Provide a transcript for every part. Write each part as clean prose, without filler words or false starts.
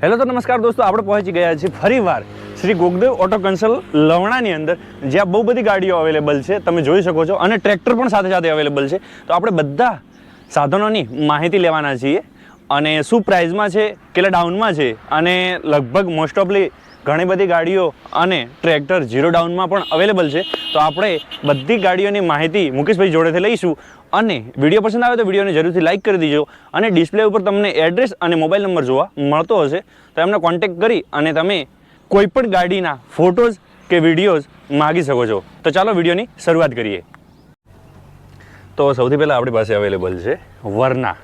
Hello તો નમસ્કાર દોસ્તો, આપણે પહોંચી ગયા છીએ ફરીવાર શ્રી ગોગદેવ ઓટો કન્સલ્ટ લવણાની અંદર, જ્યાં બહુ બધી ગાડીઓ અવેલેબલ છે, તમે જોઈ શકો છો, અને ટ્રેક્ટર પણ સાથે સાથે અવેલેબલ છે. તો આપણે બધા સાધનોની માહિતી લેવાના છીએ અને શું પ્રાઇઝમાં છે, કેટલા ડાઉનમાં છે, અને લગભગ મોસ્ટ ઓફલી ઘણી બધી ગાડીઓ અને ટ્રેક્ટર ઝીરો ડાઉનમાં પણ અવેલેબલ છે. તો આપણે બધી ગાડીઓની માહિતી મુકેશભાઈ જોડેથી લઈશું. અને વિડીયો પસંદ આવે તો વિડીયોને જરૂરથી લાઇક કરી દીજો. અને ડિસ્પ્લે ઉપર તમને એડ્રેસ અને મોબાઈલ નંબર જોવા મળતો હશે, તો એમને કોન્ટેક્ટ કરી અને તમે કોઈ પણ ગાડીના ફોટોઝ કે વિડીયોઝ માગી શકો છો. તો ચાલો વિડીયોની શરૂઆત કરીએ. તો સૌથી પહેલાં આપણી પાસે અવેલેબલ છે વર્ના.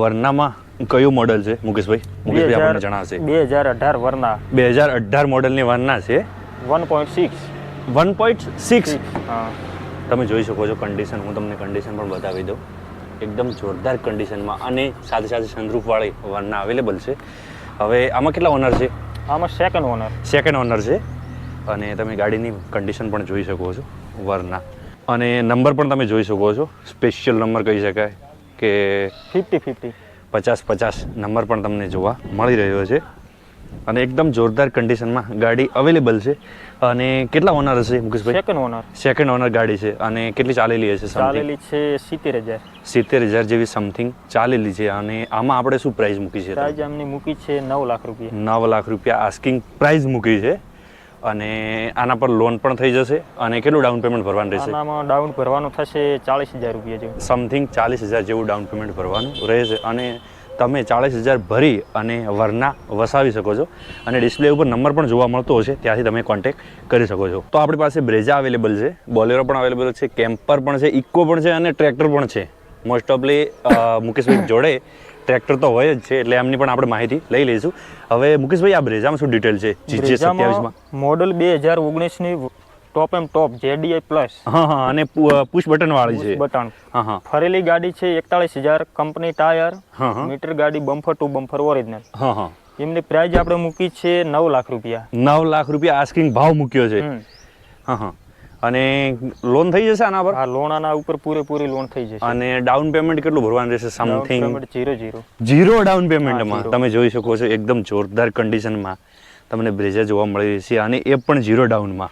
વર્નામાં કયું મોડલ છે મુકેશભાઈ? મુકેશભાઈ આપણને જણાવશે. 2018 વર્ના. 2018 મોડલની વર્ના છે. 1.6. તમે જોઈ શકો છો કન્ડિશન. હું તમને કન્ડિશન પણ બતાવી દઉં. એકદમ જોરદાર કન્ડિશનમાં અને સાથે સાથે સનરૂફવાળી વર્ના અવેલેબલ છે. હવે આમાં કેટલા ઓનર છે? આમાં સેકન્ડ ઓનર છે. અને તમે ગાડીની કન્ડિશન પણ જોઈ શકો છો વર્ના. અને નંબર પણ તમે જોઈ શકો છો. સ્પેશિયલ નંબર કહી શકાય કે 50-50 50-50 નંબર પણ તમને જોવા મળી રહ્યો છે. અને એકદમ જોરદાર કન્ડિશનમાં ગાડી અવેલેબલ છે. અને કેટલા ઓનર હશે મુકેશભાઈ? સેકન્ડ ઓનર ગાડી છે. અને કેટલી ચાલેલી હશે? ચાલેલી છે 70,000 જેવી સમથિંગ ચાલેલી છે. અને આમાં આપણે શું પ્રાઇસ મૂકી છે? પ્રાઇસ આમની મૂકી છે 9 લાખ રૂપિયા. 9 લાખ રૂપિયા આસ્કિંગ પ્રાઇસ મૂકી છે. અને આના પર લોન પણ થઈ જશે. અને કેટલું ડાઉન પેમેન્ટ ભરવાનું રહેશે? આનામાં ડાઉન ભરવાનું થશે 40,000 રૂપિયા જેવું. સમથિંગ 40,000 જેવું ડાઉન પેમેન્ટ ભરવાનું રહેશે. અને તમે 40,000 ભરી અને વર્ના વસાવી શકો છો. અને ડિસ્પ્લે ઉપર નંબર પણ જોવા મળતો હશે, ત્યાંથી તમે કોન્ટેક્ટ કરી શકો છો. તો આપણી પાસે બ્રેઝા અવેલેબલ છે, બોલેરો પણ અવેલેબલ છે, કેમ્પર પણ છે, ઇકો પણ છે, અને ટ્રેક્ટર પણ છે. મોસ્ટ ઓફલી મુકેશભાઈ જોડે ટ્રેક્ટર તો હોય જ છે, એટલે એમની પણ આપણે માહિતી લઈ લઈશું. હવે મુકેશભાઈ, આ બ્રેઝામાં શું ડિટેલ છે? GJ27 મોડલ 2019ની ટોપ JDI પ્લસ. હા, અને પુશ બટન વાળી છે. બટન. ફરેલી ગાડી છે 41,000, કંપની ટાયર, મીટર ગાડી બમ્ફર ટુ બમ્ફર ઓરિજિનલ. એમની પ્રાઇસ આપણે મૂકી છે 9 લાખ રૂપિયા. 9 લાખ રૂપિયા આસ્કિંગ ભાવ મૂક્યો છે. અને લોન થઈ જશે આના પર? હા, લોન આના ઉપર પૂરેપૂરી લોન થઈ જશે. અને ડાઉન પેમેન્ટ કેટલું ભરવાનું રહેશે? સમથિંગ 0 ડાઉન પેમેન્ટમાં. તમે જોઈ શકો છો એકદમ જોરદાર કન્ડિશનમાં તમને બ્રેઝા જોવા મળી છે, અને એ પણ 0 ડાઉનમાં.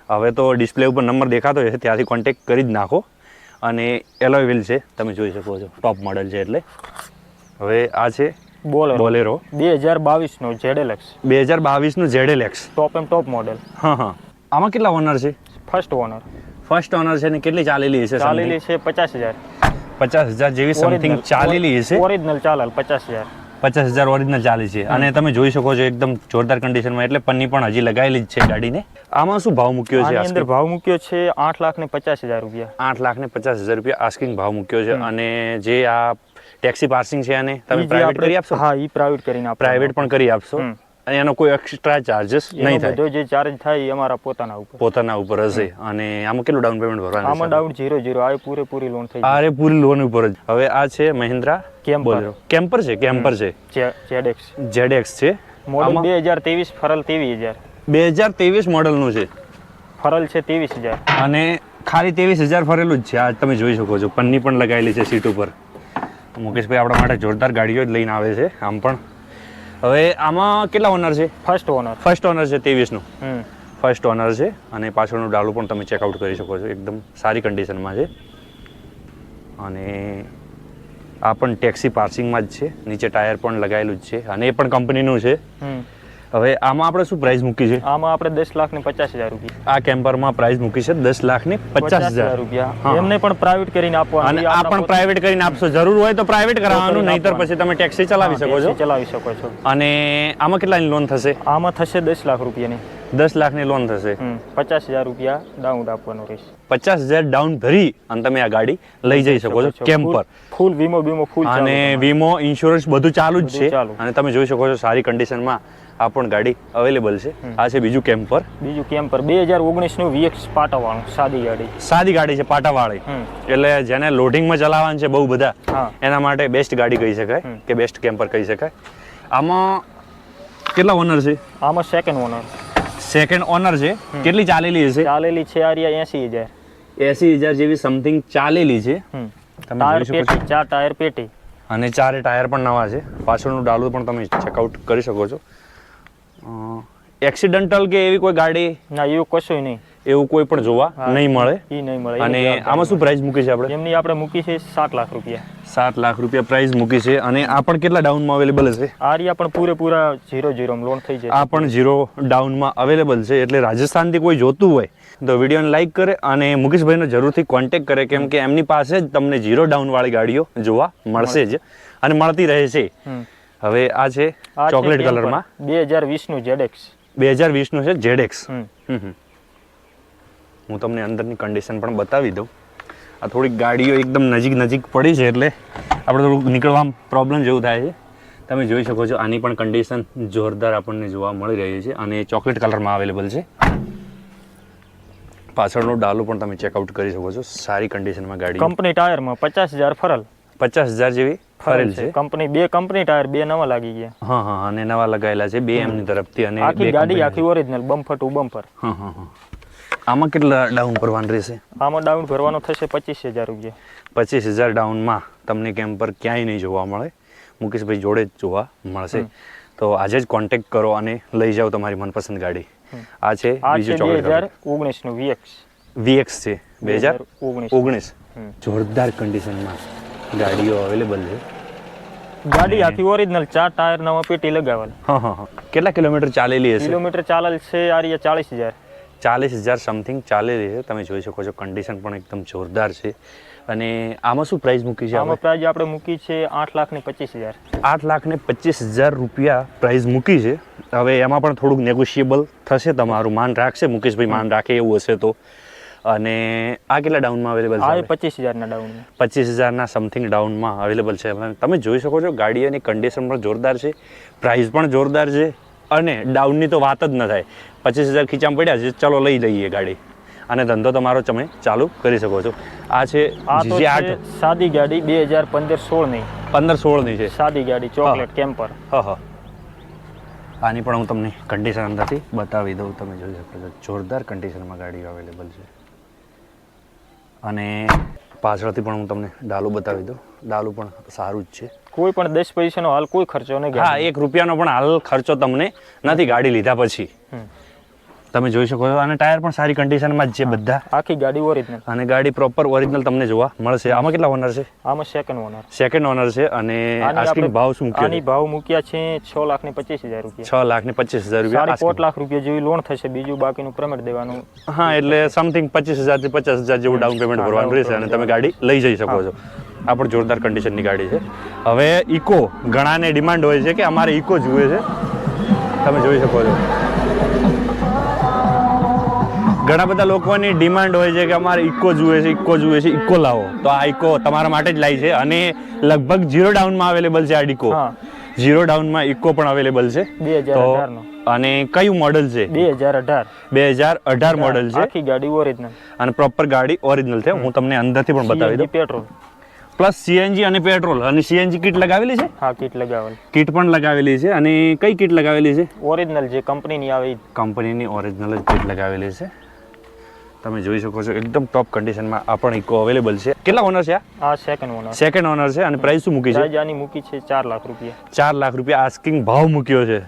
હવે તો ડિસ્પ્લે ઉપર નંબર દેખાતો હશે, ત્યાંથી કોન્ટેક્ટ કરી જ નાખો. અને એલોય વ્હીલ છે, તમે જોઈ શકો છો, ટોપ મોડલ છે. એટલે હવે આ છે બોલેરો 2022નો ZLX. 2022નું ZLX ટોપ મોડલ. આમાં કેટલા ઓનર છે? ફર્સ્ટ ઓનર છે. ને કેટલી ચાલેલી હશે? ચાલેલી છે 50,000 જેવી સમથિંગ ચાલેલી હશે. ઓરિજિનલ ચાલે 50,000 ઓરિજિનલ ચાલે છે. અને તમે જોઈ શકો છો એકદમ જોરદાર કન્ડિશનમાં. એટલે પન્ની પણ હજી લગાવેલી જ છે ગાડીને. આમાં શું ભાવ મૂક્યો છે? આની અંદર ભાવ મૂક્યો છે 8,50,000 રૂપિયા. 8,50,000 રૂપિયા આસ્કિંગ ભાવ મૂક્યો છે. અને જે આ ટેક્સી પાર્સિંગ છે, આને તમે પ્રાઇવેટ કરી આપશો? હા, ઈ પ્રાઇવેટ પણ કરી આપશો. અને એનો કોઈ એક્સ્ટ્રા ચાર્जेस નહીં થાય? બધો જે ચાર્જ થાય એ અમારા પોતાના ઉપર હશે. અને આમાં કેટલું ડાઉન પેમેન્ટ ભરવાનું? આમાં ડાઉન 0 આ પૂરેપૂરી લોન થઈ જાય. પૂરી લોન ઉપર જ. હવે આ છે મહિન્દ્રા કેમ્પર છે. ZX છે. મોડલ 2023, ફરલ 23,000. 2023 મોડલનું છે. ફરલ છે 23,000. અને ખાલી 23,000 ફરેલું જ છે. આ તમે જોઈ શકો છો, પન્ની પણ લગાવેલી છે સીટ ઉપર. મુકેશભાઈ આપણા માટે જોરદાર ગાડીઓ જ લઈને આવે છે આમ પણ. હવે આમાં કેટલા ઓનર છે? ફર્સ્ટ ઓનર છે 23નું. ફર્સ્ટ ઓનર છે. અને પાછળનું ડાલું પણ તમે ચેકઆઉટ કરી શકો છો, એકદમ સારી કન્ડિશનમાં છે. અને આ પણ ટેક્સી પાર્સિંગમાં જ છે. નીચે ટાયર પણ લગાવેલું જ છે, અને એ પણ કંપનીનું છે. હવે આમાં આપણે શું પ્રાઇસ મૂકી છે? આમાં આપણે 10,50,000 રૂપિયા. આ કેમ્પરમાં પ્રાઇસ મૂકી છે 10,50,000 રૂપિયા. એમને પણ પ્રાઇવેટ કરીને આપવાનું. અને આ પણ પ્રાઇવેટ કરીને આપશો? જરૂર હોય તો પ્રાઇવેટ કરાવવાનું, નહીતર પછી તમે ટેક્સી ચલાવી શકો છો. અને આમાં કેટલાની લોન થશે? આમાં થશે 10 લાખ રૂપિયાની. 10 લાખની લોન થશે. 50,000 રૂપિયા ડાઉન આપવાનું રહેશે. 50,000 ડાઉન ભરી અને તમે આ ગાડી લઈ જઈ શકો છો. કેમ્પર ફૂલ વીમો ફૂલ. અને વીમો ઇન્સ્યોરન્સ બધું ચાલુ જ છે. અને તમે જોઈ શકો છો સારી કન્ડિશનમાં આ પણ ગાડી અવેલેબલ છે. આ છે બીજું કેમ્પર 2019નું VX પાટાવાળું. સાદી ગાડી છે, પાટાવાળી. એટલે જેને લોડિંગમાં ચલાવવાનું છે બહુ બધા, એના માટે બેસ્ટ ગાડી કહી શકાય, કે બેસ્ટ કેમ્પર કહી શકાય. આમાં કેટલા ઓનર છે? આમાં સેકન્ડ ઓનર છે. કેટલી ચાલેલી હશે? ચાલેલી છે 80,000 જેવી સમથિંગ ચાલેલી છે. ટાયર પેટી 4 ટાયર પેટી. અને ચારે ટાયર પણ નવા છે. પાછળનું ડાલું પણ તમે ચેકઆઉટ કરી શકો છો. એક્સિડન્ટલ કે એવી કોઈ ગાડી ના એવું કશું નહીં, એવું કોઈ પણ જોવા નહીં મળે. એ નહીં મળે. અને આમાં શું પ્રાઇસ મૂકી છે આપણે? એમની આપણે મૂકી છે 7 લાખ રૂપિયા. 7 લાખ રૂપિયા પ્રાઇસ મૂકી છે. અને આ પણ કેટલા ડાઉનમાં અવેલેબલ છે? આરિયા પણ પૂરેપૂરા 0-0 લોન થઈ જાય. આ પણ 0 ડાઉનમાં અવેલેબલ છે. એટલે રાજસ્થાનથી કોઈ જોતું હોય તો વિડીયોને લાઈક કરે અને મુકેશભાઈનો જરૂરથી કોન્ટેક્ટ કરે, કેમ કે એમની પાસે જ તમને 0 ડાઉનવાળી ગાડીઓ જોવા મળશે જ અને મળતી રહે છે. હવે આ છે ચોકલેટ કલરમાં 2020 નું ZX. 2020 નું છે ZX. હું તમને અંદરની કન્ડિશન પણ બતાવી દઉં. આ થોડીક ગાડીઓ એકદમ નજીક પડી છે એટલે આપણે થોડુંક નીકળવામાં પ્રોબ્લેમ જેવું થાય છે. તમે જોઈ શકો છો આની પણ કન્ડિશન જોરદાર આપણને જોવા મળી રહી છે અને ચોકલેટ કલરમાં અવેલેબલ છે. પાછળનું ડાલું પણ તમે ચેકઆઉટ કરી શકો છો. સારી કન્ડિશનમાં ગાડી. કંપની ટાયરમાં 50,000 ફરલ. 50,000 જેવી ફરેલ છે. કંપની ટાયર 2 નવા લાગી ગયા. હા અને નવા લગાવેલા છે 2 એમની તરફથી. અને આખી ગાડી આખી ઓરિજિનલ બમ્પર ટુ બમ્પર. આમાં કેટલા ડાઉન ભરવાનું રહેશે? આમાં ડાઉન ભરવાનો થશે 25,000 રૂપિયા. 25,000 ડાઉનમાં તમને કેમ્પર ક્યાંય નહીં જોવા મળે, મુકેશભાઈ જોડે જ જોવા મળશે. તો આજે જ કોન્ટેક્ટ કરો અને લઈ જાઓ તમારી મનપસંદ ગાડી. આ છે બીજું ચોકલેટ 2019 નું VX છે. 2019 જોરદાર કન્ડિશનમાં ગાડીઓ અવેલેબલ છે. ગાડી આખી ઓરિજિનલ 4 ટાયર નવા પેટી લગાવેલ. કેટલા કિલોમીટર ચાલેલી હશે? કિલોમીટર ચાલેલ છે આરિયા 40,000. 40,000 સમથિંગ ચાલેલી છે. તમે જોઈ શકો છો કન્ડિશન પણ એકદમ જોરદાર છે. અને આમાં શું પ્રાઇસ મૂકી છે? આમાં પ્રાઇસ આપણે મૂકી છે 8,25,000. 8,25,000 રૂપિયા પ્રાઇસ મૂકી છે. હવે એમાં પણ થોડુંક નેગોશિયેબલ થશે, તમારું માન રાખશે, મુકેશભાઈ માન રાખે એવું હશે તો. અને આ કેટલા ડાઉનમાં અવેલેબલ છે? 25,000 ના ડાઉન. 25,000 ના સમથિંગ ડાઉનમાં અવેલેબલ છે. તમે જોઈ શકો છો ગાડીઓની કન્ડિશન પણ જોરદાર છે, પ્રાઇસ પણ જોરદાર છે અને ડાઉનની તો વાત જ ન થાય. 25,000 ખીચામાં પડ્યા છે, ચલો લઈ લઈએ ગાડી અને ધંધો તમારો તમે ચાલુ કરી શકો છો. આ છે GZ8 સાદી ગાડી 2015-16 ની. 15-16 ની છે સાદી ગાડી ચોકલેટ કેમ્પર. આની પણ હું તમને કન્ડિશન અંદરથી બતાવી દઉં. તમે જોઈ શકો છો જોરદાર કન્ડિશનમાં ગાડીઓ અવેલેબલ છે. અને પાછળથી પણ હું તમને ડાલું બતાવી દઉં. ડાલું પણ સારું જ છે. કોઈ પણ 10 પૈસાનો હાલ કોઈ ખર્ચો નહીં. હા, 1 રૂપિયાનો પણ હાલ ખર્ચો તમને નથી ગાડી લીધા પછી. તમે જોઈ શકો છો. અને ટાયર પણ સારી કન્ડિશનમાં જ છે બધા. આખી ગાડી ઓરિજિનલ. અને ગાડી પ્રોપર ઓરિજિનલ તમને જોવા મળશે. આમાં કેટલા ઓનર છે? આમાં સેકન્ડ ઓનર. સેકન્ડ ઓનર છે. અને આસ્કિંગ ભાવ શું મૂક્યો? આની ભાવ મૂક્યા છે 6,25,000 રૂપિયા. 6,25,000 રૂપિયા. 4 લાખ રૂપિયા જેવી લોન થશે, બીજું બાકીનું પેમેન્ટ દેવાનું. હા, એટલે સમથિંગ 25,000 થી 50,000 જેવું ડાઉન પેમેન્ટ ભરવાનું રહેશે અને તમે ગાડી લઈ જઈ શકો છો. આ પણ જોરદાર કન્ડિશનની ગાડી છે. હવે ઇકો, ઘણાને ડિમાન્ડ હોય છે કે અમારે ઇકો જોઈએ છે. તમે જોઈ શકો છો ઘણા બધા લોકોની ડિમાન્ડ હોય છે કે અમારે ઇકો જોઈએ છે, ઇકો લાવો. તો આ ઇકો તમારા માટે જ લાવી છે અને લગભગ 0 ડાઉનમાં અવેલેબલ છે. આ ઇકો 0 ડાઉનમાં ઇકો પણ અવેલેબલ છે. 2018 નો. અને કયું મોડલ છે? 2018 મોડલ છે. આખી ગાડી ઓરિજિનલ અને પ્રોપર ગાડી ઓરિજિનલ છે. હું તમને અંદરથી પણ બતાવી દઉં. પેટ્રોલ પ્લસ CNG અને પેટ્રોલ. અને CNG કિટ લગાવેલી છે? હા, કિટ લગાવેલી. કિટ પણ લગાવેલી છે. અને કઈ કિટ લગાવેલી છે? ઓરિજિનલ જે કંપનીની આવે એ. કંપનીની ઓરિજિનલ જ કિટ લગાવેલી છે. તમે જોઈ શકો છો એકદમ ટોપ કન્ડિશનમાં આ પણ ઇકો અવેલેબલ છે. કેટલા ઓનર છે? આ સેકન્ડ ઓનર. સેકન્ડ ઓનર છે. અને પ્રાઇસ શું મૂકી છે? આની મૂકી છે 4 લાખ રૂપિયા. 4 લાખ રૂપિયા આસ્કિંગ ભાવ મૂક્યો છે.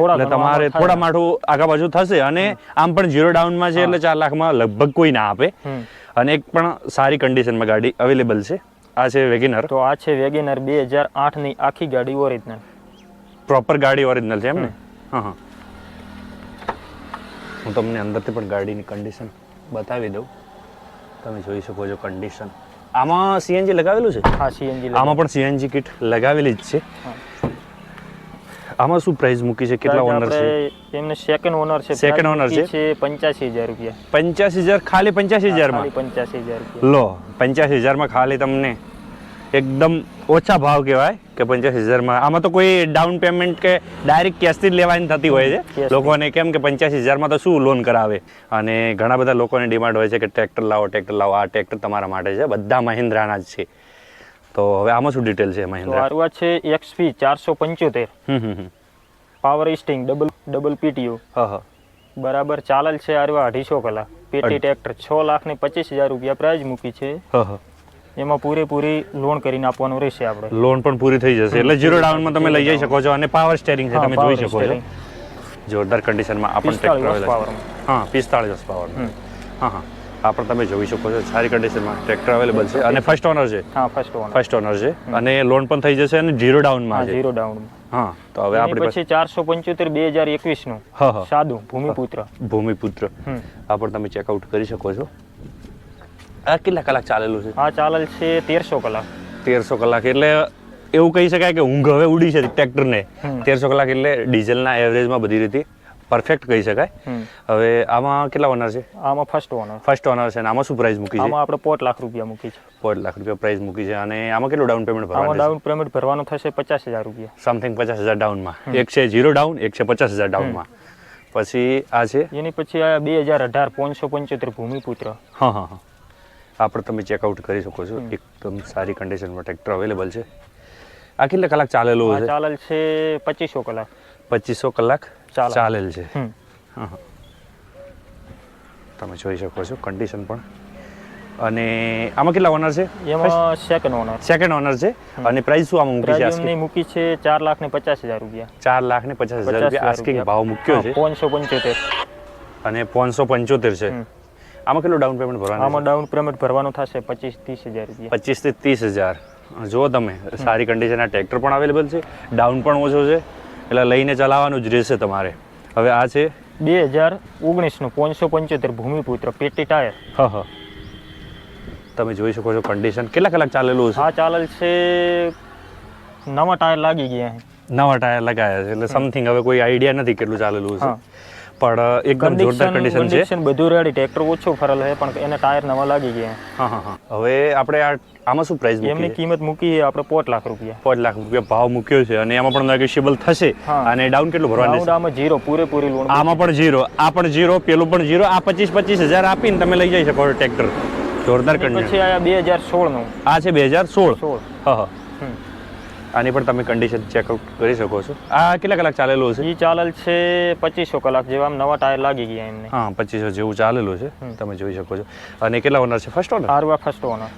એટલે તમારે થોડા માઠું આગા બાજુ થશે. અને આમ પણ 0 ડાઉનમાં છે એટલે 4 લાખમાં લગભગ કોઈ ના આપે. અને એક પણ સારી કન્ડિશનમાં ગાડી અવેલેબલ છે. આ છે વેગેનર. તો આ છે વેગેનર 2008 ની આખી ગાડી ઓરિજિનલ. પ્રોપર ગાડી ઓરિજિનલ છે એમ ને? હા. હું તમને અંદરથી પણ ગાડીની કન્ડિશન બતાવી દઉં. તમે જોઈ શકો છો કન્ડિશન. આમાં CNG લગાવેલું છે? હા, CNG. આમાં પણ CNG કિટ લગાવેલી જ છે. આમાં શું પ્રાઇસ મૂકી છે? કેટલા ઓનર છે? એમને સેકન્ડ ઓનર છે. સેકન્ડ ઓનર છે 85,000 રૂપિયા. 85,000 ખાલી 85,000 માં? 85,000 રૂપિયા. લો, 85,000 માં ખાલી તમને એકદમ ઓછા ભાવ કહેવાય કે 85,000 માં. આમાં તો કોઈ ડાઉન પેમેન્ટ કે ડાયરેક્ટ કેશથી જ લેવાની થતી હોય છે લોકોને. કેમ કે 85,000 માં તો શું લોન કરાવે. અને ઘણા બધા લોકોને ડિમાન્ડ હોય છે કે ટ્રેક્ટર લાવો. આ ટ્રેક્ટર તમારા માટે છે. બધા મહિન્દ્રાના જ છે. તો હવે આમાં શું ડિટેલ છે મહિન્દ્રા? આ છે XP 475. Power steering double PTO. બરાબર ચાલેલ છે. 250 કલાક. પેટી ટ્રેક્ટર 6,25,000 રૂપિયા પ્રાઇસ મૂકી છે. એમાં પૂરેપૂરી લોન કરીને આપવાનું રહેશે આપણે. લોન પણ પૂરી થઈ જશે એટલે 0 ડાઉનમાં તમે લઈ જઈ શકો છો. અને પાવર સ્ટેરિંગ છે, તમે જોઈ શકો છો જોરદાર કન્ડિશનમાં આ પણ ટ્રેક્ટર અવેલેબલ છે. હા 45 હોર્સ પાવર. હા હા આ પણ તમે જોઈ શકો છો સારી કન્ડિશનમાં ટ્રેક્ટર અવેલેબલ છે અને ફર્સ્ટ ઓનર છે. હા ફર્સ્ટ ઓનર છે અને લોન પણ થઈ જશે અને 0 ડાઉનમાં છે. 0 ડાઉનમાં. હા તો હવે આપણે પછી 475 2021 નું હા હા સાદું ભૂમિપુત્ર. આ પણ તમે ચેકઆઉટ કરી શકો છો. આ કેટલા કલાક ચાલેલું છે? આ ચાલેલ છે 1300 કલાક. 1300 કલાક એટલે એવું કહી શકાય કે ઊંઘ હવે ઉડી છે ટ્રેક્ટરને. 1300 કલાક એટલે ડીઝલના એવરેજમાં બધી રીતે પરફેક્ટ કહી શકાય. હવે આમાં કેટલા ઓનર છે? આમાં ફર્સ્ટ ઓનર છે અને આમાં શું પ્રાઇસ મૂકી છે? આમાં આપણે 5 લાખ રૂપિયા મૂકી છે. 5 લાખ રૂપિયા પ્રાઇસ મૂકી છે અને આમાં કેટલું ડાઉન પેમેન્ટ ભરવાનું? આમાં ડાઉન પેમેન્ટ ભરવાનું થશે 50,000 રૂપિયા. સમથિંગ 50,000 ડાઉનમાં. એક છે 0 ડાઉન, એક છે 50,000 ડાઉનમાં. પછી આ છે એની પછી આ 2018 575 ભૂમિપુત્ર. હા હા હા આ પણ તમે ચેકઆઉટ કરી શકો છો. એકદમ સારી કન્ડિશનમાં ટ્રેક્ટર અવેલેબલ છે. આ કેટલા કલાક ચાલેલું છે? ચાલેલ છે 2500 કલાક. 2500 કલાક ચાલેલ છે. હા તમે જોઈ શકો છો કન્ડિશન પણ. અને આમાં કેટલા ઓનર છે? એમાં સેકન્ડ ઓનર છે. અને પ્રાઇસ શું આમાં મૂકી છે? એમની મૂકી છે 4,50,000 રૂપિયા. 4,50,000 રૂપિયા આસ્કિંગ ભાવ મૂક્યો છે. 575 અને 575 છે. આમાં કેટલું ડાઉન પેમેન્ટ ભરવાનું? આમાં ડાઉન પેમેન્ટ ભરવાનું થશે 25-30,000 રૂપિયા. 25 થી 30,000. જો તમે સારી કન્ડિશનના ટ્રેક્ટર પણ અવેલેબલ છે, ડાઉન પણ ઓછો છે એટલે લઈને ચલાવવાનું જ રહેશે તમારે. હવે આ છે 2019 નું 575 ભૂમિપુત્ર પેટી ટાયર. હા હા તમે જોઈ શકો છો કન્ડિશન. કેટલા કલાક ચાલેલું છે? આ ચાલેલ છે નવા ટાયર લાગી ગયા છે. નવા ટાયર લગાયા છે એટલે સમથિંગ હવે કોઈ આઈડિયા નથી કેટલું ચાલેલું છે, પણ એકદમ જોરદાર કન્ડિશન છે. બધું રેડી. ટ્રેક્ટર ઓછું ફરેલ છે પણ એના ટાયર નવા લાગી ગયા. હા હા હા હવે આપણે આમાં શું પ્રાઇસ મૂકી? એમની કિંમત મૂકી છે આપણે 5 લાખ રૂપિયા. 5 લાખ રૂપિયા ભાવ મૂક્યો છે અને એમાં પણ નેગોશિયેબલ થશે. અને ડાઉન કેટલું ભરવાનું છે? આમાં 0 પૂરેપૂરી લોન. આમાં પણ 0, આ પણ 0, પેલું પણ 0. આ 25,000 આપીને તમે લઈ જઈ શકો છો ટ્રેક્ટર. જોરદાર કન્ડિશન. પછી આ 2016 નું. આ છે 2016. હા હા આની પણ તમે કન્ડિશન ચેકઆઉટ કરી શકો છો. આ કેટલા કલાક ચાલેલું છે? એ ચાલેલ છે 2500 કલાક જેવા નવા ટાયર લાગી ગયા એમને. હા 2500 જેવું ચાલેલું છે તમે જોઈ શકો છો. અને કેટલા ઓનર છે? First honour.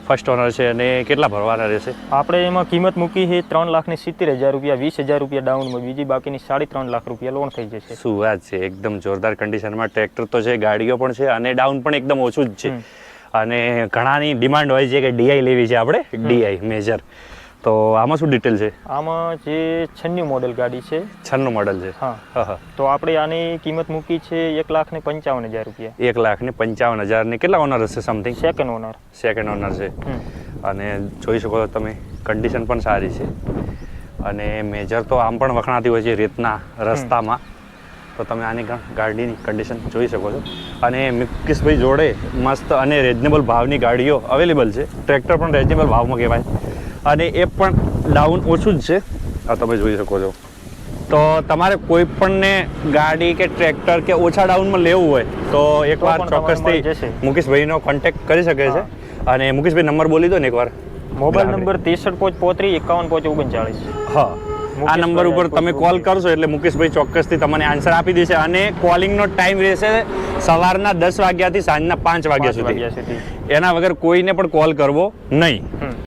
ફર્સ્ટ ઓનર છે અને કેટલા ભરવાના રહેશે? આપણે એમાં કિંમત મૂકી છે 3,70,000 રૂપિયા. 20,000 રૂપિયા ડાઉનમાં, બીજી બાકીની 3.5 લાખ રૂપિયા લોન થઈ જશે. શું વાત છે! એકદમ જોરદાર કન્ડિશનમાં ટ્રેક્ટર તો છે, ગાડીઓ પણ છે અને ડાઉન પણ એકદમ ઓછું જ છે. અને ઘણાની ડિમાન્ડ હોય છે કે ડીઆઈ લેવી છે આપણે, ડીઆઈ મેજર. તો આમાં શું ડિટેલ છે? આમાં જે 96 મોડેલ ગાડી છે. 96 મોડેલ છે. હા તો આપણે આની કિંમત મૂકી છે 1,55,000 રૂપિયા. 1,55,000 ને કેટલા ઓનર હશે સમથિંગ? સેકન્ડ ઓનર છે. અને જોઈ શકો છો તમે કન્ડિશન પણ સારી છે. અને મેજર તો આમ પણ વખણાતી હોય છે રેતના રસ્તામાં, તો તમે આની ગાડીની કન્ડિશન જોઈ શકો છો. અને મુકેશભાઈ જોડે મસ્ત અને રીઝનેબલ ભાવની ગાડીઓ અવેલેબલ છે. ટ્રેક્ટર પણ રીઝનેબલ ભાવમાં કહેવાય અને એ પણ ડાઉન ઓછું જ છે. આ તમે જોઈ શકો છો. તો તમારે કોઈ પણને ગાડી કે ટ્રેક્ટર કે ઓછા ડાઉનમાં લેવું હોય તો એકવાર ચોક્કસથી મુકેશભાઈનો કોન્ટેક્ટ કરી શકે છે. અને મુકેશભાઈ નંબર બોલી દો ને એકવાર. Mobile number 63 35 51 39. હા આ નંબર ઉપર તમે કોલ કરશો એટલે મુકેશભાઈ ચોક્કસથી તમને આન્સર આપી દેશે. અને કોલિંગનો ટાઈમ રહેશે સવારના 10 વાગ્યાથી સાંજના 5 વાગ્યા સુધી. એના વગર કોઈને પણ કોલ કરવો નહીં.